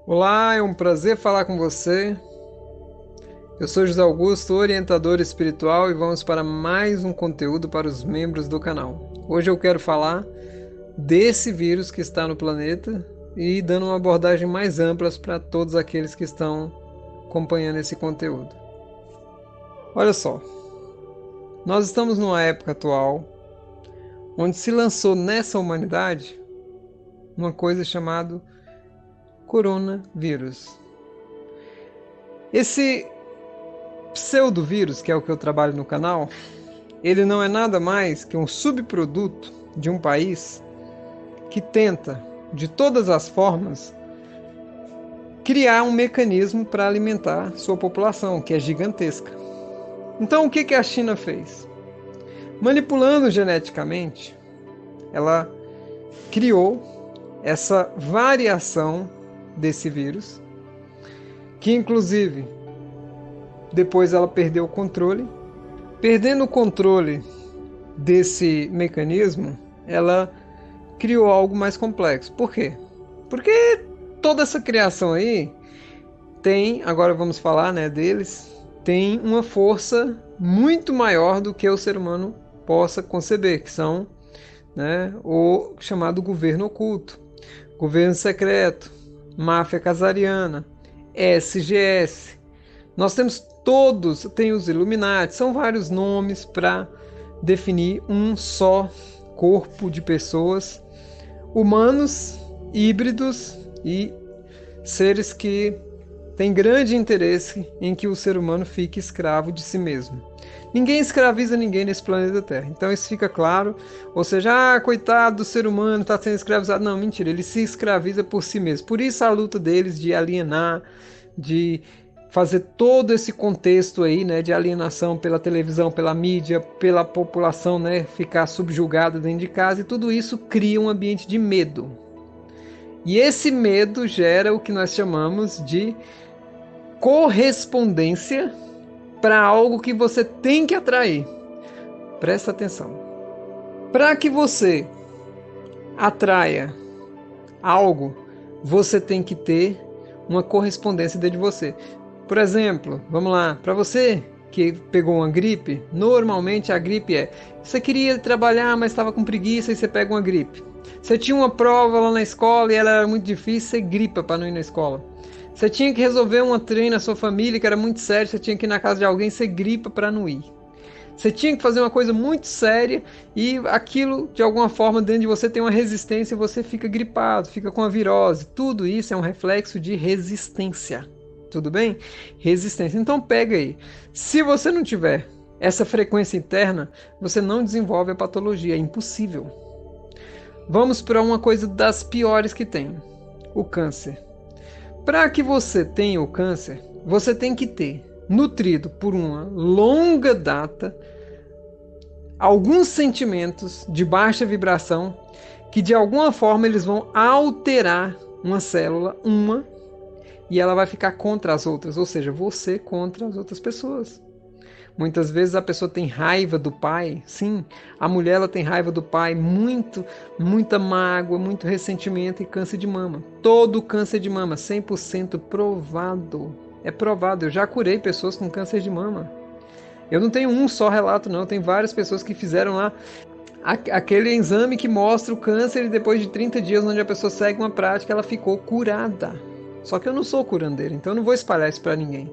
Olá, é um prazer falar com você. Eu sou José Augusto, orientador espiritual, e vamos para mais um conteúdo para os membros do canal. Hoje eu quero falar desse vírus que está no planeta e dando uma abordagem mais ampla para todos aqueles que estão acompanhando esse conteúdo. Olha só, nós estamos numa época atual onde se lançou nessa humanidade uma coisa chamada coronavírus. Esse pseudovírus, que é o que eu trabalho no canal, ele não é nada mais que um subproduto de um país que tenta, de todas as formas, criar um mecanismo para alimentar sua população, que é gigantesca. Então, o que a China fez? Manipulando geneticamente, ela criou essa variação desse vírus, que inclusive depois ela perdeu o controle. Perdendo o controle desse mecanismo, ela criou algo mais complexo. Por quê? Porque toda essa criação aí tem, agora vamos falar, né, deles, tem uma força muito maior do que o ser humano possa conceber, que são, né, o chamado governo oculto, governo secreto, máfia casariana, SGS. Nós temos todos, tem os Illuminati, são vários nomes para definir um só corpo de pessoas, humanos, híbridos e seres que têm grande interesse em que o ser humano fique escravo de si mesmo. Ninguém escraviza ninguém nesse planeta Terra. Então isso fica claro. Ou seja, coitado do ser humano, está sendo escravizado. Não, mentira, ele se escraviza por si mesmo. Por isso a luta deles de alienar, de fazer todo esse contexto aí, né, de alienação pela televisão, pela mídia, pela população, né, ficar subjugada dentro de casa, e tudo isso cria um ambiente de medo. E esse medo gera o que nós chamamos de correspondência para algo que você tem que atrair. Presta atenção. Para que você atraia algo, você tem que ter uma correspondência dentro de você. Por exemplo, vamos lá, para você que pegou uma gripe, normalmente a gripe é: você queria trabalhar, mas estava com preguiça e você pega uma gripe. Você tinha uma prova lá na escola e ela era muito difícil, você gripa para não ir na escola. Você tinha que resolver uma trem na sua família que era muito sério, você tinha que ir na casa de alguém, você gripa para não ir. Você tinha que fazer uma coisa muito séria e aquilo, de alguma forma, dentro de você tem uma resistência e você fica gripado, fica com a virose. Tudo isso é um reflexo de resistência. Tudo bem? Resistência. Então pega aí. Se você não tiver essa frequência interna, você não desenvolve a patologia. É impossível. Vamos para uma coisa das piores que tem: o câncer. Para que você tenha o câncer, você tem que ter nutrido por uma longa data alguns sentimentos de baixa vibração que de alguma forma eles vão alterar uma célula, e ela vai ficar contra as outras, ou seja, você contra as outras pessoas. Muitas vezes a pessoa tem raiva do pai, sim, a mulher ela tem raiva do pai, muita mágoa, muito ressentimento e câncer de mama. Todo câncer de mama, 100% provado. É provado, eu já curei pessoas com câncer de mama. Eu não tenho um só relato não, eu tenho várias pessoas que fizeram lá aquele exame que mostra o câncer e depois de 30 dias onde a pessoa segue uma prática, ela ficou curada. Só que eu não sou curandeiro, então eu não vou espalhar isso para ninguém.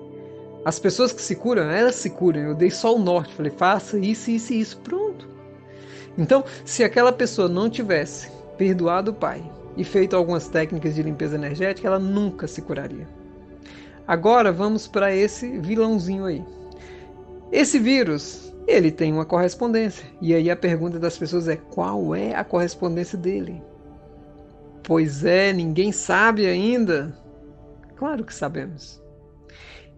As pessoas que se curam, elas se curam. Eu dei só o norte, falei, faça isso, isso e isso, pronto. Então, se aquela pessoa não tivesse perdoado o pai e feito algumas técnicas de limpeza energética, ela nunca se curaria. Agora vamos para esse vilãozinho aí. Esse vírus, ele tem uma correspondência. E aí a pergunta das pessoas é: qual é a correspondência dele? Pois é, ninguém sabe ainda. Claro que sabemos.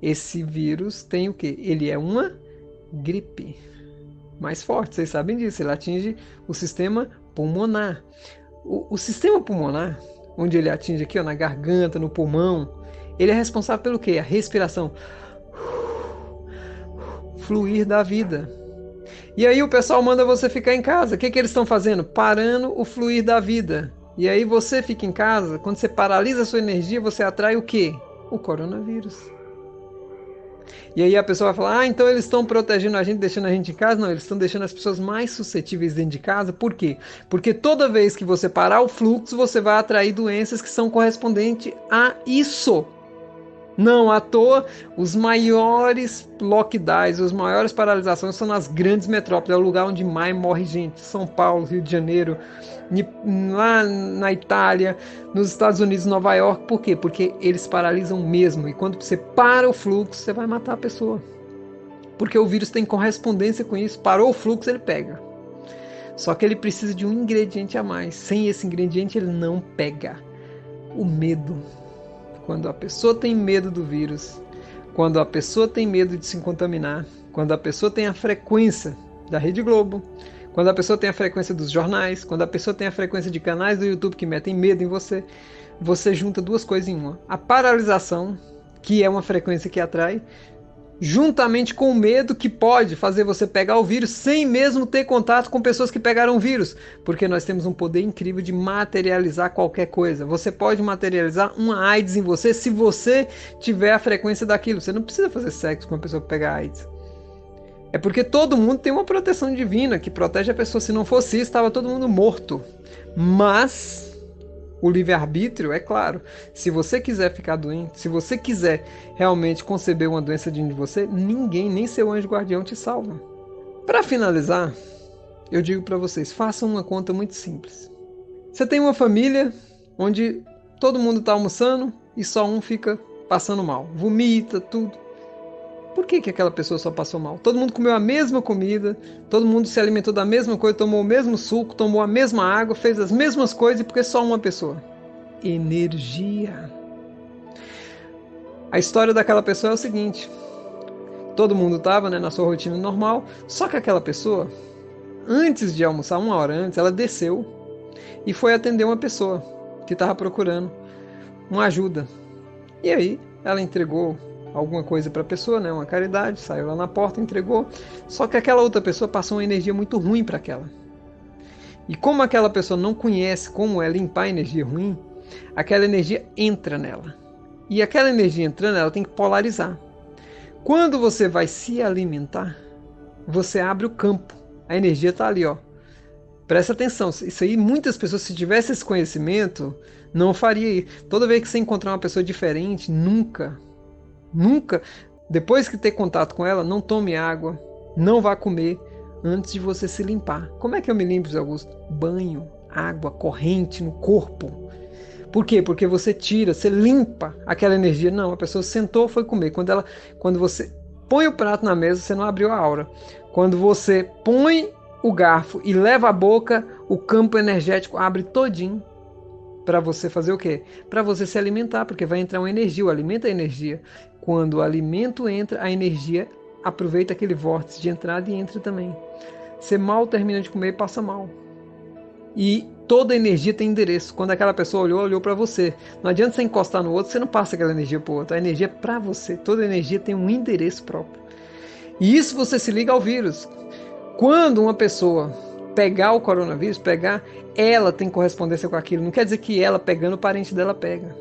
Esse vírus tem o quê? Ele é uma gripe mais forte, vocês sabem disso. Ele atinge o sistema pulmonar. O sistema pulmonar, onde ele atinge aqui, ó, na garganta, no pulmão, ele é responsável pelo quê? A respiração. Fluir da vida. E aí o pessoal manda você ficar em casa. O que eles estão fazendo? Parando o fluir da vida. E aí você fica em casa, quando você paralisa a sua energia, você atrai o quê? O coronavírus. E aí a pessoa vai falar, ah, então eles estão protegendo a gente, deixando a gente em casa? Não, eles estão deixando as pessoas mais suscetíveis dentro de casa. Por quê? Porque toda vez que você parar o fluxo, você vai atrair doenças que são correspondentes a isso. Não à toa, os maiores lockdowns, as maiores paralisações são nas grandes metrópoles, é o lugar onde mais morre gente. São Paulo, Rio de Janeiro, lá na Itália, nos Estados Unidos, Nova York. Por quê? Porque eles paralisam mesmo. E quando você para o fluxo, você vai matar a pessoa. Porque o vírus tem correspondência com isso. Parou o fluxo, ele pega. Só que ele precisa de um ingrediente a mais. Sem esse ingrediente, ele não pega. O medo. Quando a pessoa tem medo do vírus, quando a pessoa tem medo de se contaminar, quando a pessoa tem a frequência da Rede Globo, quando a pessoa tem a frequência dos jornais, quando a pessoa tem a frequência de canais do YouTube que metem medo em você, você junta duas coisas em uma. A paralisação, que é uma frequência que atrai, juntamente com o medo que pode fazer você pegar o vírus sem mesmo ter contato com pessoas que pegaram o vírus, porque nós temos um poder incrível de materializar qualquer coisa. Você pode materializar uma AIDS em você se você tiver a frequência daquilo. Você não precisa fazer sexo com uma pessoa que pega AIDS. É porque todo mundo tem uma proteção divina que protege a pessoa. Se não fosse isso, estava todo mundo morto. Mas o livre-arbítrio, é claro, se você quiser ficar doente, se você quiser realmente conceber uma doença dentro de você, ninguém, nem seu anjo guardião te salva. Para finalizar, eu digo para vocês, façam uma conta muito simples. Você tem uma família onde todo mundo está almoçando e só um fica passando mal, vomita, tudo. Por que aquela pessoa só passou mal? Todo mundo comeu a mesma comida, todo mundo se alimentou da mesma coisa, tomou o mesmo suco, tomou a mesma água, fez as mesmas coisas, e por que só uma pessoa? Energia. A história daquela pessoa é o seguinte: todo mundo estava, na sua rotina normal, só que aquela pessoa, antes de almoçar, 1 hora antes, ela desceu e foi atender uma pessoa que estava procurando uma ajuda. E aí ela entregou alguma coisa para a pessoa, uma caridade, saiu lá na porta, entregou, só que aquela outra pessoa passou uma energia muito ruim para aquela. E como aquela pessoa não conhece como é limpar a energia ruim, aquela energia entra nela. E aquela energia entrando, ela tem que polarizar. Quando você vai se alimentar, você abre o campo. A energia está ali, ó. Presta atenção, isso aí muitas pessoas, se tivesse esse conhecimento, não faria. Toda vez que você encontrar uma pessoa diferente, nunca, depois que ter contato com ela, não tome água, não vá comer antes de você se limpar. Como é que eu me limpo, José Augusto? Banho, água, corrente no corpo. Por quê? Porque você tira, você limpa aquela energia. Não, a pessoa sentou, foi comer. Quando você põe o prato na mesa, você não abriu a aura. Quando você põe o garfo e leva a boca, o campo energético abre todinho. Para você fazer o quê? Para você se alimentar, porque vai entrar uma energia, o alimento é energia. Quando o alimento entra, a energia aproveita aquele vórtice de entrada e entra também. Você mal termina de comer e passa mal. E toda energia tem endereço. Quando aquela pessoa olhou para você. Não adianta você encostar no outro, você não passa aquela energia para o outro. A energia é para você. Toda energia tem um endereço próprio. E isso você se liga ao vírus. Quando uma pessoa pegar o coronavírus, ela tem correspondência com aquilo. Não quer dizer que ela pegando, o parente dela pega.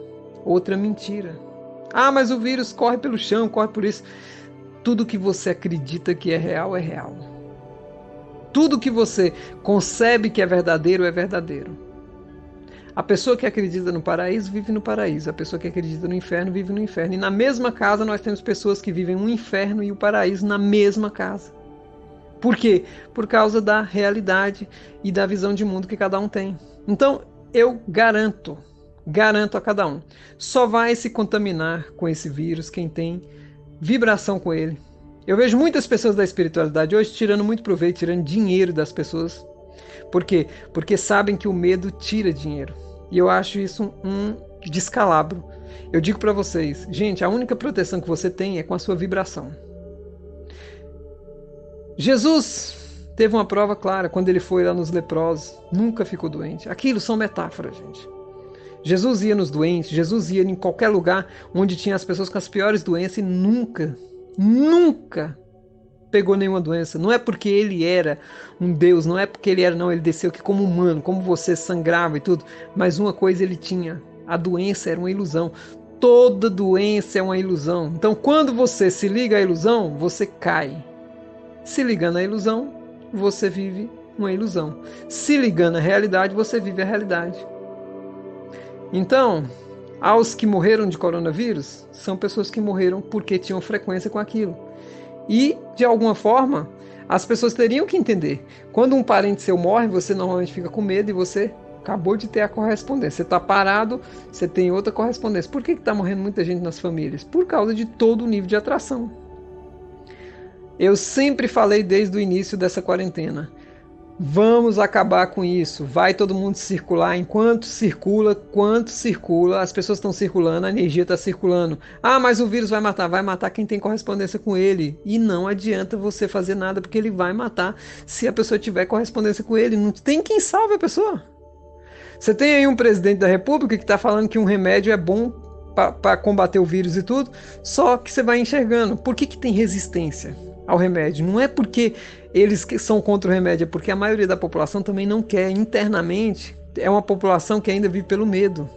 Outra mentira. Ah, mas o vírus corre pelo chão, corre por isso. Tudo que você acredita que é real, é real. Tudo que você concebe que é verdadeiro, é verdadeiro. A pessoa que acredita no paraíso, vive no paraíso. A pessoa que acredita no inferno, vive no inferno. E na mesma casa nós temos pessoas que vivem o inferno e o paraíso na mesma casa. Por quê? Por causa da realidade e da visão de mundo que cada um tem. Então, eu garanto a cada um, só vai se contaminar com esse vírus quem tem vibração com ele. Eu vejo muitas pessoas da espiritualidade hoje tirando muito proveito, tirando dinheiro das pessoas. Por quê? Porque sabem que o medo tira dinheiro. E eu acho isso um descalabro. Eu digo para vocês, gente, a única proteção que você tem é com a sua vibração. Jesus teve uma prova clara quando ele foi lá nos leprosos, nunca ficou doente. Aquilo são metáforas, gente. Jesus ia nos doentes, Jesus ia em qualquer lugar onde tinha as pessoas com as piores doenças e nunca pegou nenhuma doença. Não é porque ele era um Deus, não é porque ele era, não, ele desceu aqui como humano, como você sangrava e tudo, mas uma coisa ele tinha, a doença era uma ilusão. Toda doença é uma ilusão. Então, quando você se liga à ilusão, você cai. Se ligando à ilusão, você vive uma ilusão. Se ligando à realidade, você vive a realidade. Então, aos que morreram de coronavírus, são pessoas que morreram porque tinham frequência com aquilo. E, de alguma forma, as pessoas teriam que entender. Quando um parente seu morre, você normalmente fica com medo e você acabou de ter a correspondência. Você está parado, você tem outra correspondência. Por que está morrendo muita gente nas famílias? Por causa de todo o nível de atração. Eu sempre falei desde o início dessa quarentena. Vamos acabar com isso. Vai todo mundo circular. Enquanto circula, quanto circula, as pessoas estão circulando, a energia está circulando. Ah, mas o vírus vai matar. Vai matar quem tem correspondência com ele. E não adianta você fazer nada, porque ele vai matar se a pessoa tiver correspondência com ele. Não tem quem salve a pessoa. Você tem aí um presidente da República que está falando que um remédio é bom para combater o vírus e tudo, só que você vai enxergando. Por que tem resistência ao remédio? Não é porque eles são contra o remédio, é porque a maioria da população também não quer. Internamente, é uma população que ainda vive pelo medo,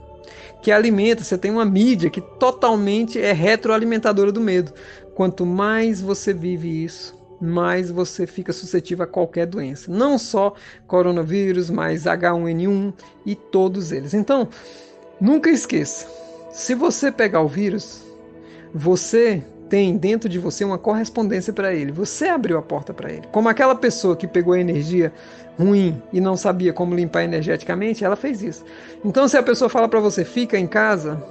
que alimenta. Você tem uma mídia que totalmente é retroalimentadora do medo. Quanto mais você vive isso, mais você fica suscetível a qualquer doença. Não só coronavírus, mas H1N1 e todos eles. Então, nunca esqueça, se você pegar o vírus, você tem dentro de você uma correspondência para ele. Você abriu a porta para ele. Como aquela pessoa que pegou a energia ruim e não sabia como limpar energeticamente, ela fez isso. Então, se a pessoa fala para você, fica em casa,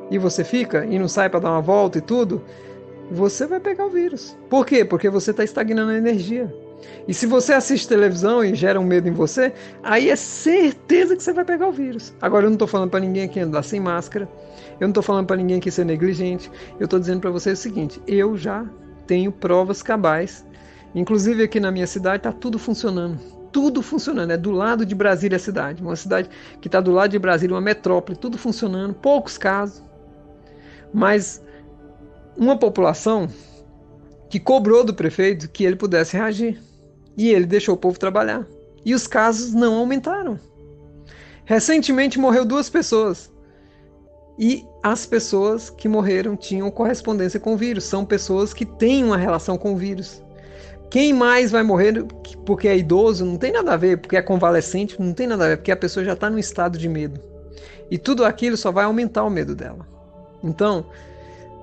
e você fica e não sai para dar uma volta e tudo, você vai pegar o vírus. Por quê? Porque você está estagnando a energia. E se você assiste televisão e gera um medo em você, aí é certeza que você vai pegar o vírus. Agora, eu não estou falando para ninguém aqui andar sem máscara, eu não estou falando para ninguém aqui ser negligente, eu estou dizendo para você o seguinte, eu já tenho provas cabais, inclusive aqui na minha cidade está tudo funcionando, é do lado de Brasília a cidade, uma cidade que está do lado de Brasília, uma metrópole, tudo funcionando, poucos casos, mas uma população que cobrou do prefeito que ele pudesse reagir. E ele deixou o povo trabalhar. E os casos não aumentaram. Recentemente morreu 2 pessoas. E as pessoas que morreram tinham correspondência com o vírus. São pessoas que têm uma relação com o vírus. Quem mais vai morrer porque é idoso não tem nada a ver, porque é convalescente não tem nada a ver, porque a pessoa já está num estado de medo. E tudo aquilo só vai aumentar o medo dela. Então,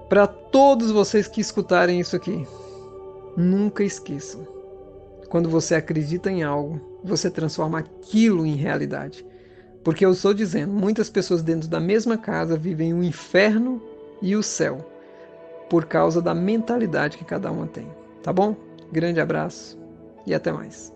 para todos vocês que escutarem isso aqui, nunca esqueçam. Quando você acredita em algo, você transforma aquilo em realidade. Porque eu estou dizendo, muitas pessoas dentro da mesma casa vivem o inferno e o céu, por causa da mentalidade que cada uma tem. Tá bom? Grande abraço e até mais.